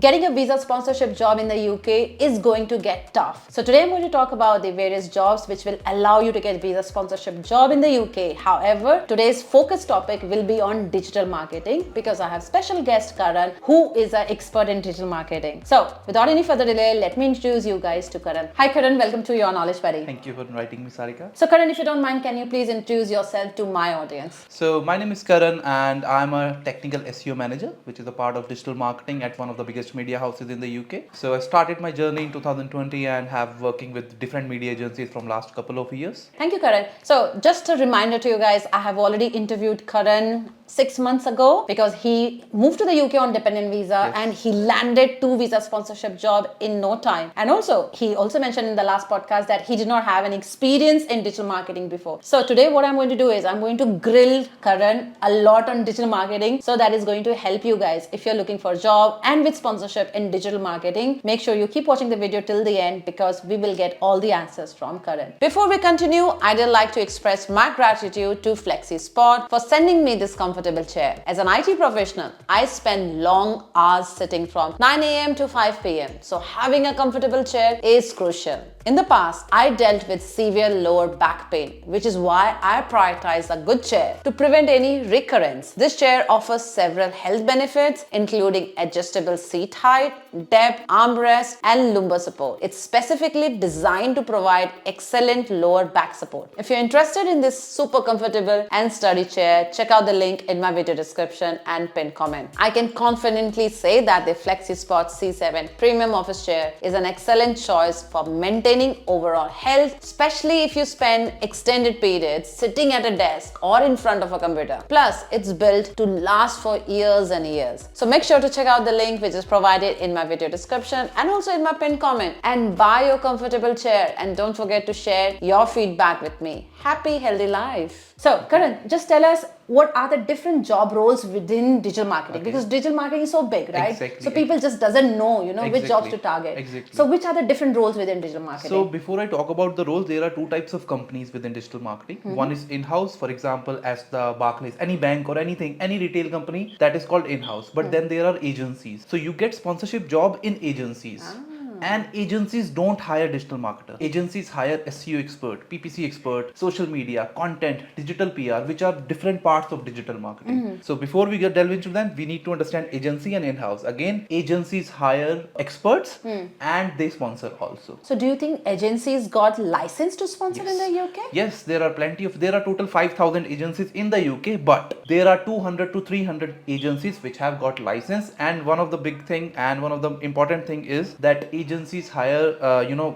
getting a visa sponsorship job in the UK is going to get tough. So today I'm going to talk about the various jobs which will allow you to get visa sponsorship job in the UK. However, today's focus topic will be on digital marketing because I have special guest Karan, who is an expert in digital marketing. So without any further delay, let me introduce you guys to Karan. Hi Karan, welcome to Your Knowledge Buddy. Thank you for inviting me, Sarika. So Karan, if you don't mind, can you please introduce yourself to my audience? So my name is Karan and I'm a technical SEO manager, which is a part of digital marketing at one of the biggest media houses in the UK. So I started my journey in 2020 and have working with different media agencies from last couple of years. Thank you, Karan. So just a reminder to you guys, I have already interviewed Karan 6 months ago because he moved to the UK on dependent visa and he landed 2 visa sponsorship job in no time. And also, he also mentioned in the last podcast that he did not have any experience in digital marketing before. So today what I'm going to do is I'm going to grill Karan a lot on digital marketing. So that is going to help you guys if you're looking for a job and with sponsorship in digital marketing. Make sure you keep watching the video till the end because we will get all the answers from Karan. Before we continue, I'd like to express my gratitude to FlexiSpot for sending me this comfortable chair. As an IT professional, I spend long hours sitting from 9 a.m. to 5 p.m. So having a comfortable chair is crucial. In the past, I dealt with severe lower back pain, which is why I prioritize a good chair to prevent any recurrence. This chair offers several health benefits, including adjustable seat height, depth, armrest, and lumbar support. It's specifically designed to provide excellent lower back support. If you're interested in this super comfortable and sturdy chair, check out the link in my video description and pinned comment. I can confidently say that the FlexiSpot C7 Premium Office Chair is an excellent choice for maintaining overall health, especially if you spend extended periods sitting at a desk or in front of a computer. Plus, it's built to last for years and years. So make sure to check out the link which is provided in my video description and also in my pinned comment and buy your comfortable chair, and don't forget to share your feedback with me. Happy healthy life. So Karan, just tell us what are the different job roles within digital marketing, because digital marketing is so big, right? Exactly. So people just doesn't know, Exactly. which jobs to target. Exactly. So which are the different roles within digital marketing? So before I talk about the roles, there are 2 types of companies within digital marketing. One is in-house, for example, as the Barclays, any bank or anything, any retail company, that is called in-house. But then there are agencies. So you get sponsorship job in agencies. And agencies don't hire digital marketer. Agencies hire SEO expert, PPC expert, social media, content, digital PR, which are different parts of digital marketing. So before we delve into them, we need to understand agency and in-house. Again, agencies hire experts and they sponsor also. So do you think agencies got license to sponsor in the UK? Yes, there are total 5,000 agencies in the UK, but there are 200 to 300 agencies which have got license. And one of the big thing and one of the important thing is that agencies hire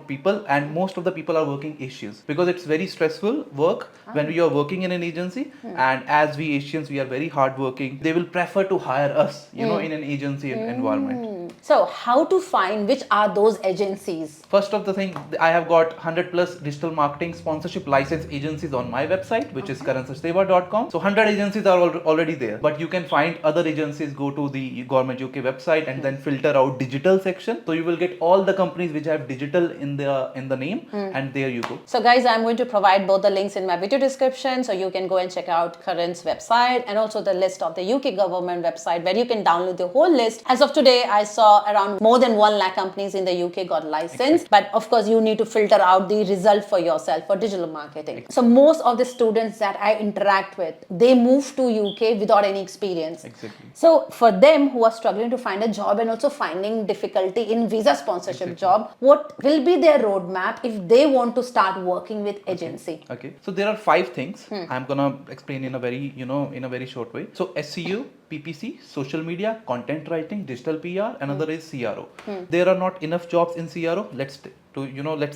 people, and most of the people are working Asians because it's very stressful work when we are working in an agency. And as we Asians, we are very hardworking. They will prefer to hire us, in an agency environment. So how to find which are those agencies? First of the thing, I have got 100 plus digital marketing sponsorship license agencies on my website, which is karansachdeva.com. So 100 agencies are already there, but you can find other agencies. Go to the Government UK website and then filter out digital section. So you will get all the companies which have digital in the name, and there you go. So guys, I'm going to provide both the links in my video description, so you can go and check out Karan's website and also the list of the UK government website where you can download the whole list. As of today, I saw around more than 1 lakh companies in the UK got license, but of course you need to filter out the result for yourself for digital marketing. So most of the students that I interact with, they move to UK without any experience. Exactly. So for them who are struggling to find a job and also finding difficulty in visa sponsorship job, what will be their roadmap if they want to start working with agency? Okay. So there are 5 things. I'm gonna explain in a very short way. So SEO, PPC, social media, content writing, digital PR, another is CRO. There are not enough jobs in CRO. Let's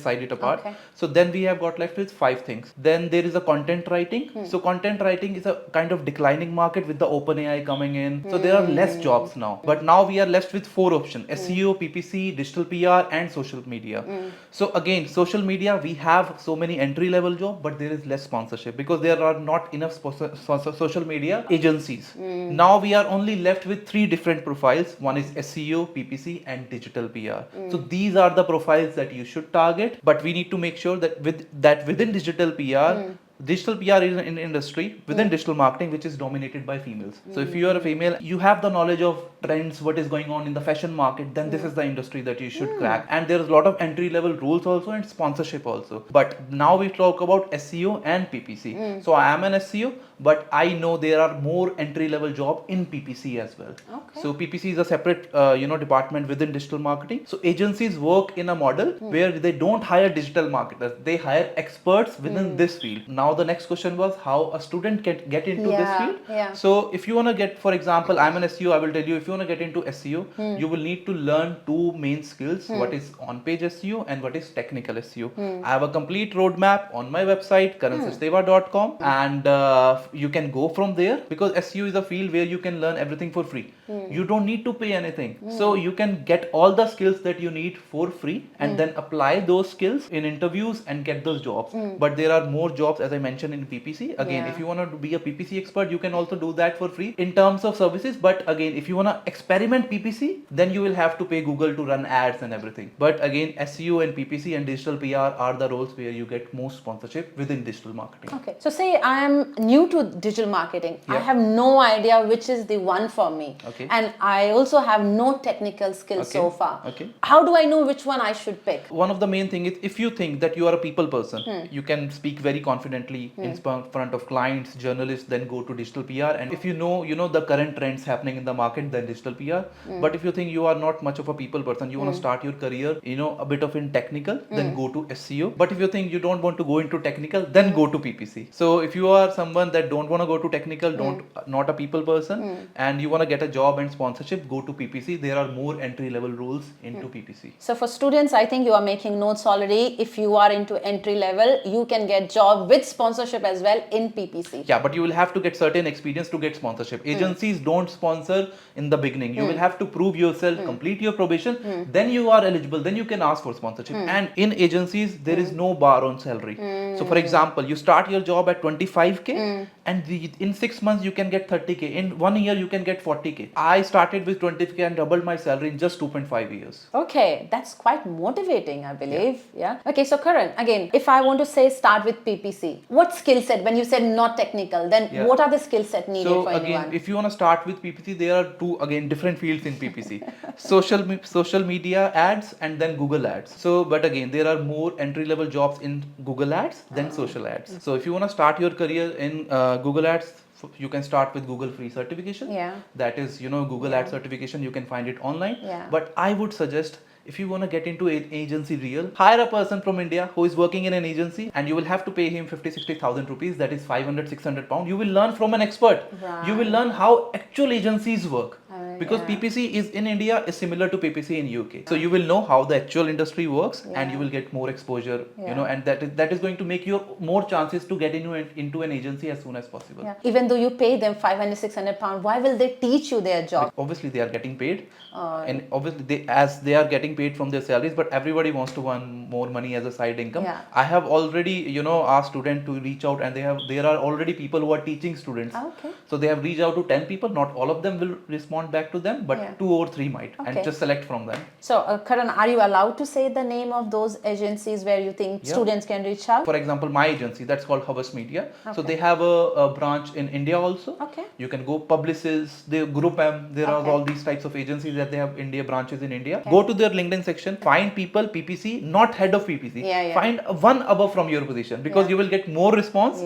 side it apart. Okay. So then we have got left with 5 things. Then there is a content writing. So content writing is a kind of declining market with the OpenAI coming in. So there are less jobs now. But now we are left with 4 options: SEO, PPC, digital PR, and social media. So again, social media, we have so many entry level jobs, but there is less sponsorship because there are not enough social media agencies. Now we are only left with 3 different profiles. One is SEO, PPC, and digital PR. So these are the profiles that you should target, but we need to make sure that within digital PR, digital PR is an industry within digital marketing which is dominated by females. So if you are a female, you have the knowledge of trends, what is going on in the fashion market, then this is the industry that you should crack. And there's a lot of entry level roles also and sponsorship also. But now we talk about SEO and PPC. So I am an SEO, but I know there are more entry level job in PPC as well. Okay. So PPC is a separate department within digital marketing. So agencies work in a model where they don't hire digital marketers, they hire experts within this field. Now the next question was how a student can get into this field. So if you want to get, for example, I'm an SEO, I will tell you, if you want to get into SEO, you will need to learn two main skills, what is on-page SEO and what is technical SEO. I have a complete roadmap on my website, karanSachdeva.com, and you can go from there, because SEO is a field where you can learn everything for free. You don't need to pay anything. So you can get all the skills that you need for free and then apply those skills in interviews and get those jobs. But there are more jobs, as I mentioned, in PPC. Again, if you want to be a PPC expert, you can also do that for free in terms of services. But again, if you want to experiment PPC, then you will have to pay Google to run ads and everything. But again, SEO and PPC and digital PR are the roles where you get most sponsorship within digital marketing. Okay. So say I am new to digital marketing. I have no idea which is the one for me. Okay. And I also have no technical skills so far. Okay. How do I know which one I should pick? One of the main thing is, if you think that you are a people person, you can speak very confidently in front of clients, journalists, then go to digital PR. And if you know the current trends happening in the market, then digital PR. But if you think you are not much of a people person, you want to start your career, a bit of in technical, then go to SEO. But if you think you don't want to go into technical, then go to PPC. So if you are someone that don't want to go to technical, not a people person, and you want to get a job and sponsorship, go to PPC. There are more entry level roles into PPC. So for students, I think you are making notes already. If you are into entry level, you can get job with sponsorship as well in PPC. Yeah, but you will have to get certain experience to get sponsorship. Agencies don't sponsor in the beginning. You will have to prove yourself, complete your probation, then you are eligible, then you can ask for sponsorship. And in agencies, there is no bar on salary. So for example, you start your job at 25k and in 6 months you can get 30k. In 1 year you can get 40k. I started with 20k and doubled my salary in just 2.5 years. Okay, that's quite motivating, I believe. Yeah. Okay, so Karan, again, if I want to say start with PPC, what skill set, when you said not technical, then what are the skill set needed for anyone? So again, if you want to start with PPC, there are two, again, different fields in PPC. social media ads and then Google ads. So, but again, there are more entry level jobs in Google ads than social ads. So if you want to start your career in Google ads, you can start with Google free certification. That is, Google ad certification, you can find it online. But I would suggest, if you want to get into an agency real, hire a person from India who is working in an agency, and you will have to pay him 50,000-60,000 rupees, that is 500-600 pounds. You will learn from an expert. You will learn how actual agencies work. Because PPC is in India is similar to PPC in UK. So you will know how the actual industry works and you will get more exposure, and that is going to make you more chances to get into an agency as soon as possible. Even though you pay them 500-600 pounds, why will they teach you their job? Obviously they are getting paid, and obviously they are getting paid from their salaries, but everybody wants to earn more money as a side income. I have already asked students to reach out, and there are already people who are teaching students. So they have reached out to 10 people. Not all of them will respond back to them, but 2 or 3 might, and just select from them. So Karan, are you allowed to say the name of those agencies where you think students can reach out? For example, my agency, that's called Havas Media. So they have a branch in India also. You can go Publicis, the Group M, there are all these types of agencies that they have India branches in India. Go to their LinkedIn section, find people PPC, not head of PPC. Find one above from your position, because you will get more response.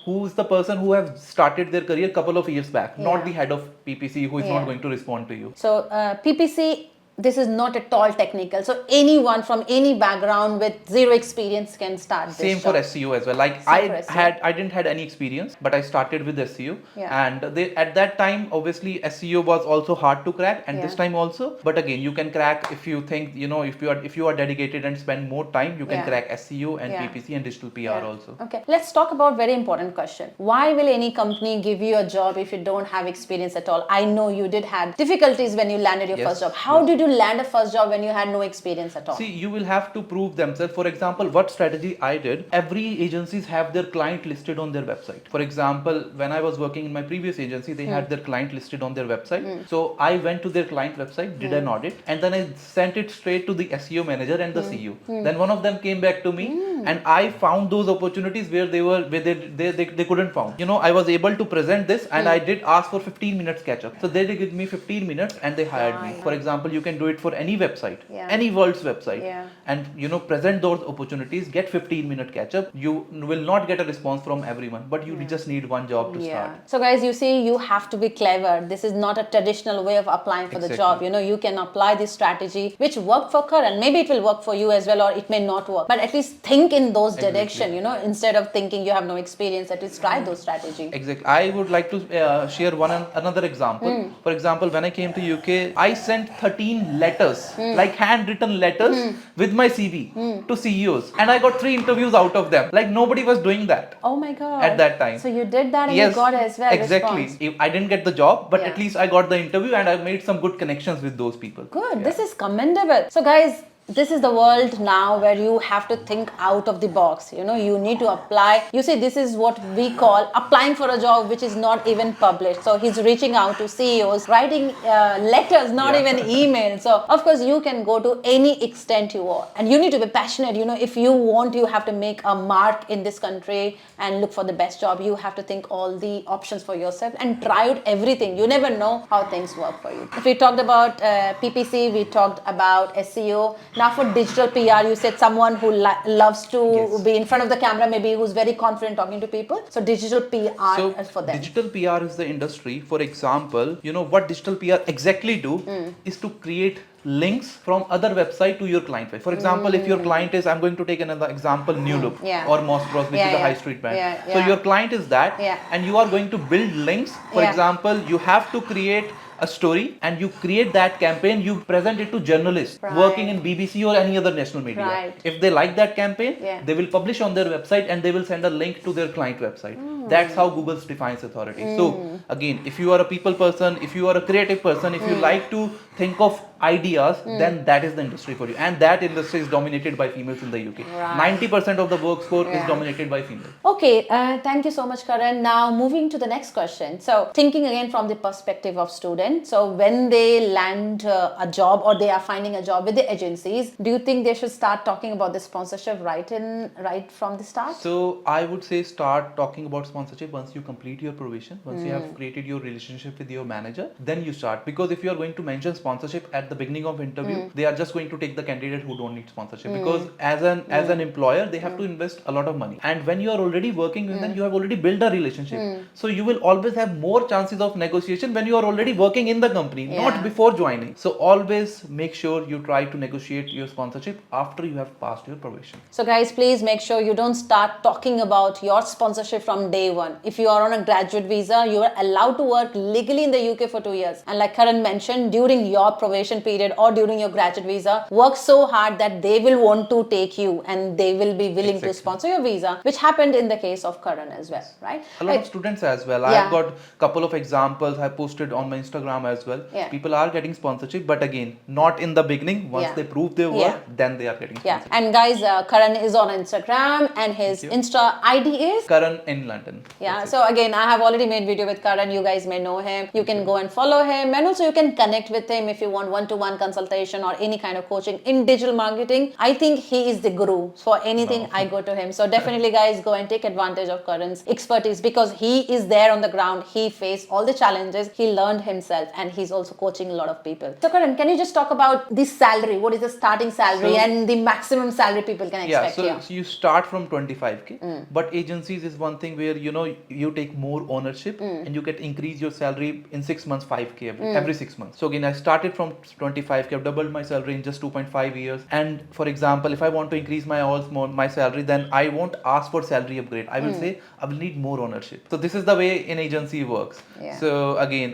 Who is the person who have started their career a couple of years back, not the head of PPC who is not going to respond to you. So PPC, this is not at all technical. So anyone from any background with zero experience can start this Same job. for SEO as well. Like I didn't had any experience, but I started with SEO. And at that time, obviously SEO was also hard to crack, and this time also. But again, you can crack if you think, if you are dedicated and spend more time, you can crack SEO and PPC and digital PR also. Okay, let's talk about very important question. Why will any company give you a job if you don't have experience at all? I know you did have difficulties when you landed your first job. How did you land a first job when you had no experience at all? See, you will have to prove themselves. For example, what strategy I did, every agencies have their client listed on their website. For example, when I was working in my previous agency, they had their client listed on their website. So I went to their client website, did an audit, and then I sent it straight to the SEO manager and the CEO. Then one of them came back to me and I found those opportunities where they couldn't found. I was able to present this, and I did ask for 15 minutes catch up. So they did give me 15 minutes and they hired me. For example, you can do it for any website, any world's website, and present those opportunities, get 15-minute catch up. You will not get a response from everyone, but you just need one job to start. So guys, you see, you have to be clever. This is not a traditional way of applying for the job. You can apply this strategy which worked for Karan. Maybe it will work for you as well, or it may not work, but at least think in those direction, instead of thinking you have no experience, at least try those strategies. Exactly. I would like to share another example. For example, when I came to UK, I sent 13 letters, like handwritten letters with my CV to CEOs, and I got 3 interviews out of them. Like nobody was doing that. Oh my God. At that time. So you did that and you got as well. Exactly. Response. I didn't get the job, but at least I got the interview and I made some good connections with those people. Good. This is commendable. So guys, this is the world now where you have to think out of the box. You need to apply. You see, this is what we call applying for a job which is not even published. So he's reaching out to CEOs, writing letters, not even emails. So of course you can go to any extent you want, and you need to be passionate. If you want, you have to make a mark in this country and look for the best job. You have to think all the options for yourself and try out everything. You never know how things work for you. If we talked about PPC, we talked about SEO. Now for digital PR, you said someone who loves to be in front of the camera, maybe who's very confident talking to people. So digital PR is for them. Digital PR is the industry. For example, what digital PR exactly do is to create links from other website to your client. For example, if your client is, I'm going to take another example, New Look or Moss Bros, which is a high street brand. So your client is that, and you are going to build links. For example, you have to create a story and you create that campaign, you present it to journalists working in BBC or any other national media. If they like that campaign, they will publish on their website and they will send a link to their client website. That's how Google defines authority. So again, if you are a people person, if you are a creative person, if you like to think of ideas, then that is the industry for you. And that industry is dominated by females in the UK. 90% of the workforce is dominated by females. Okay, thank you so much, Karan. Now moving to the next question. So thinking again from the perspective of students. So when they land a job or they are finding a job with the agencies, do you think they should start talking about the sponsorship right from the start? So I would say start talking about sponsorship once you complete your probation, once you have created your relationship with your manager, then you start. Because if you are going to mention sponsorship at the beginning of interview, they are just going to take the candidate who don't need sponsorship. Because as an employer, they have to invest a lot of money. And when you are already working with them, you have already built a relationship. So you will always have more chances of negotiation when you are already working in the company, not before joining. So always make sure you try to negotiate your sponsorship after you have passed your probation. So guys, please make sure you don't start talking about your sponsorship from day one. If you are on a graduate visa, you are allowed to work legally in the UK for 2 years. And like Karan mentioned, during your probation period or during your graduate visa, work so hard that they will want to take you and they will be willing to sponsor your visa, which happened in the case of Karan as well, right? A lot of students as well. I've got a couple of examples I posted on my Instagram as well. People are getting sponsorship, but again, not in the beginning. Once they prove their work, then they are getting sponsorship. And guys, Karan is on Instagram and his Insta ID is Karan in London. So again, I have already made video with Karan. You guys may know him. You can go and follow him, and also you can connect with him if you want one-to-one consultation or any kind of coaching in digital marketing. I think he is the guru for anything. I go to him. So definitely guys, go and take advantage of Karan's expertise, because he is there on the ground. He faced all the challenges. He learned himself, and he's also coaching a lot of people. So Karan, can you just talk about the salary? What is the starting salary and the maximum salary people can expect here? So you start from 25k, but agencies is one thing where you take more ownership and you get increase your salary in 6 months 5k every 6 months. So again, I started from 25k, I've doubled my salary in just 2.5 years. And for example, if I want to increase my salary, then I won't ask for salary upgrade. I will say I will need more ownership. So this is the way an agency works. So again,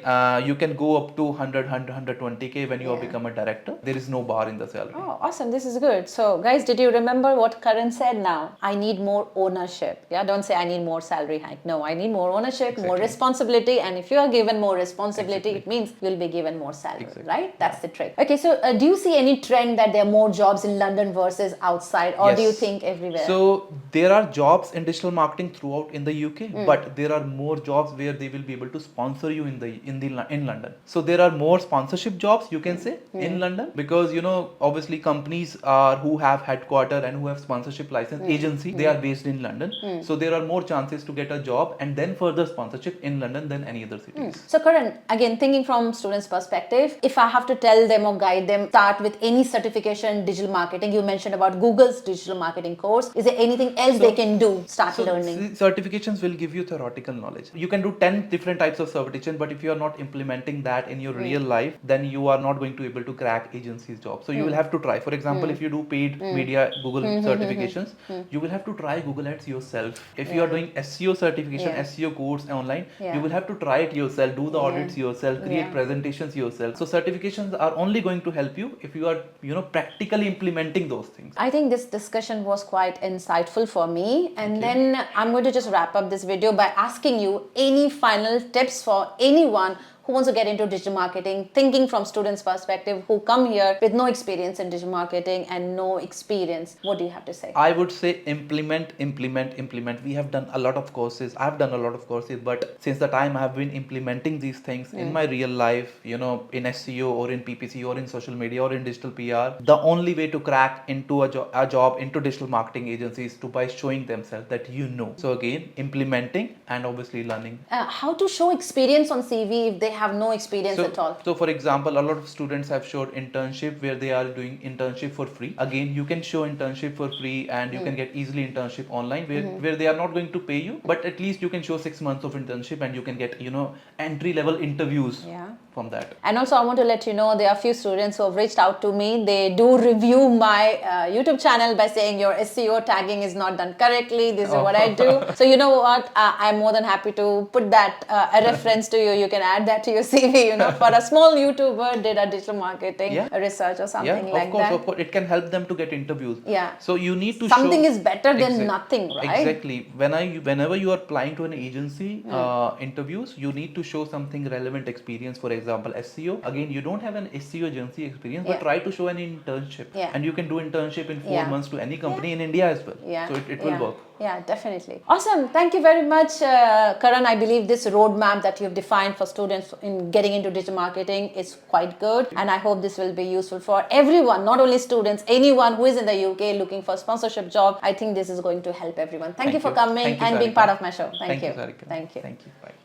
you can go up to 120k when you have become a director. There is no bar in the salary. Oh, awesome. This is good. So guys, did you remember what Karan said now? I need more ownership. Don't say I need more salary hike. No, I need more ownership, more responsibility. And if you are given more responsibility, it means you'll be given more salary, right? That's the trick. Okay, so do you see any trend that there are more jobs in London versus outside, or do you Yes. think everywhere? So there are jobs in digital marketing throughout in the UK, Hmm. but there are more jobs where they will be able to sponsor you in London. So there are more sponsorship jobs, you can say, Hmm. in London, because obviously companies are who have headquarter and who have sponsorship license agency, they are based in London. So there are more chances to get a job and then further sponsorship in London than any other cities. So Karan, again, thinking from students' perspective, if I have to tell them or guide them, start with any certification in digital marketing. You mentioned about Google's digital marketing course. Is there anything else they can do? Start learning. Certifications will give you theoretical knowledge. You can do 10 different types of certification, but if you are not implementing that in your real life, then you are not going to be able to crack agencies job. So you will have to try. For example, if you do paid media Google certifications, you will have to try Google Ads yourself. If you are doing SEO certification, SEO course online, you will have to try it yourself, do the audits yourself, create presentations yourself. So certifications are only going to help you if you are practically implementing those things. I think this discussion was quite insightful for me, and then I'm going to just wrap up this video by asking you any final tips for anyone who wants to get into digital marketing, thinking from students' perspective, who come here with no experience in digital marketing and no experience. What do you have to say? I would say implement. We have done a lot of courses. I've done a lot of courses, but since the time I have been implementing these things in my real life, in SEO or in PPC or in social media or in digital PR, the only way to crack into a job into digital marketing agencies is by showing themselves that So again, implementing and obviously learning. How to show experience on CV if they have no experience at all? So for example, a lot of students have showed internship where they are doing internship for free. Again, you can show internship for free and you can get easily internship online where they are not going to pay you, but at least you can show 6 months of internship and you can get, entry level interviews from that. And also I want to let you know there are a few students who have reached out to me. They do review my YouTube channel by saying your SEO tagging is not done correctly. This is what I do. So you know what? I'm more than happy to put that a reference to you. You can add that to your CV, for a small YouTuber did a digital marketing research or something like that. Of course, it can help them to get interviews. Yeah. So you need to something is better than nothing, right? Exactly. Whenever you are applying to an agency interviews, you need to show something relevant experience. For example, SEO. Again, you don't have an SEO agency experience, but try to show an internship. And you can do internship in 4 months to any company in India as well. So it will work. Yeah, definitely. Awesome. Thank you very much, Karan. I believe this roadmap that you've defined for students in getting into digital marketing is quite good. And I hope this will be useful for everyone, not only students, anyone who is in the UK looking for a sponsorship job. I think this is going to help everyone. Thank you for coming and being part of my show. Thank you. Sarika. Thank you. Thank you. Bye.